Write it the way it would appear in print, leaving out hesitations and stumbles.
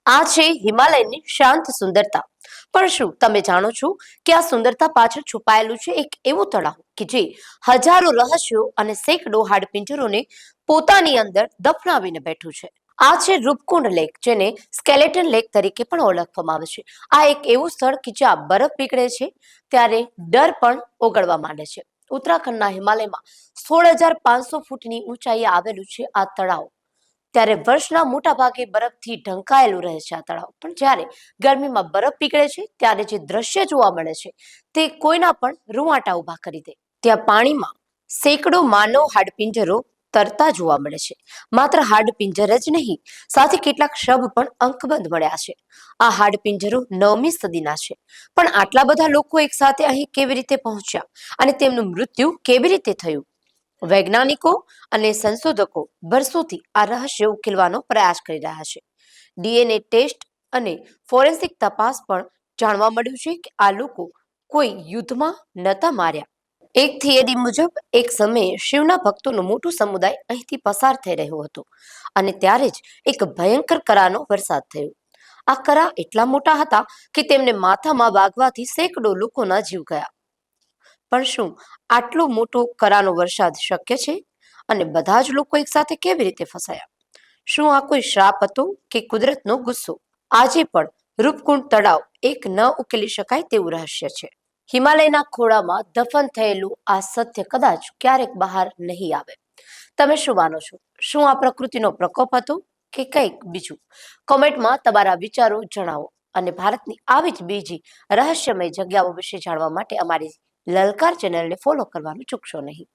આ છે હિમાલયની શાંત સુંદરતા. પણ શું તમે જાણો છો કે આ સુંદરતા પાછળ છુપાયેલું છે એક એવું તળાવ કે જે હજારો રહસ્યો અને સેંકડો હાડપિંજરોને પોતાની અંદર દફનાવીને બેઠું છે? આ છે રૂપકુંડ લેક, જેને સ્કેલેટન લેક તરીકે પણ ઓળખવામાં આવે છે. આ એક એવું સ્થળ કે જ્યાં બરફ પીગળે છે ત્યારે ડર પણ ઓગળવા માંડે છે. ઉત્તરાખંડના હિમાલયમાં 16,500 ફૂટની ઊંચાઈએ આવેલું છે આ તળાવ. ત્યારે વર્ષના મોટા ભાગે બરફથી ઢંકાયેલું રહે છે આ તળાવ. પણ જ્યારે ગરમીમાં બરફ પીગળે છે ત્યારે જે દ્રશ્ય જોવા મળે છે તે કોઈના પણ રૂવાટા ઉભા કરી દે. ત્યાં પાણીમાં સેંકડો માનવ હાડપિંજરો તરતા જોવા મળે છે. માત્ર હાડપિંજર જ નહીં, સાથે કેટલાક શબ પણ અંકબંધ મળ્યા છે. આ હાડપિંજરો 9મી સદીના છે. પણ આટલા બધા લોકો એક સાથે અહીં કેવી રીતે પહોંચ્યા અને તેમનું મૃત્યુ કેવી રીતે થયું? વૈજ્ઞાનિકો અને સંશોધકો વર્ષોથી આ રહસ્ય ઉકેલવાનો પ્રયાસ કરી રહ્યા છે. ડીએનએ ટેસ્ટ અને ફોરેન્સિક તપાસ પણ જાણવા મળ્યું છે કે આ લોકો કોઈ યુદ્ધમાં નહોતા માર્યા. એક થિયરી મુજબ એક સમયે શિવના ભક્તોનું મોટું સમુદાય અહીંથી પસાર થઈ રહ્યો હતો અને ત્યારે જ એક ભયંકર કરાનો વરસાદ થયો. આ કરા એટલા મોટા હતા કે તેમને માથામાં વાગવાથી સેંકડો લોકોના જીવ ગયા. પણ શું આટલો મોટો કરાનો વરસાદ શક્ય છે? અને બધા જ લોકો એક સાથે કેવી રીતે ફસાયા? શું આ કોઈ શ્રાપ હતો કે કુદરતનો ગુસ્સો? આજે પણ રૂપકુંડ તળાવ એક ન ઉકેલી શકાય તેવું રહસ્ય છે. હિમાલયના ખોળામાં દફન થયેલું આ સત્ય કદાચ ક્યારેક બહાર નહીં આવે. તમે શું માનો છો? શું આ પ્રકૃતિનો પ્રકોપ હતો કે કંઈક બીજું? કોમેન્ટમાં તમારા વિચારો જણાવો. અને ભારતની આવી જ બીજી રહસ્યમય જગ્યાઓ વિશે જાણવા માટે અમારી લલકાર ચેનલને ફોલો કરવાનું ચૂકશો નહીં.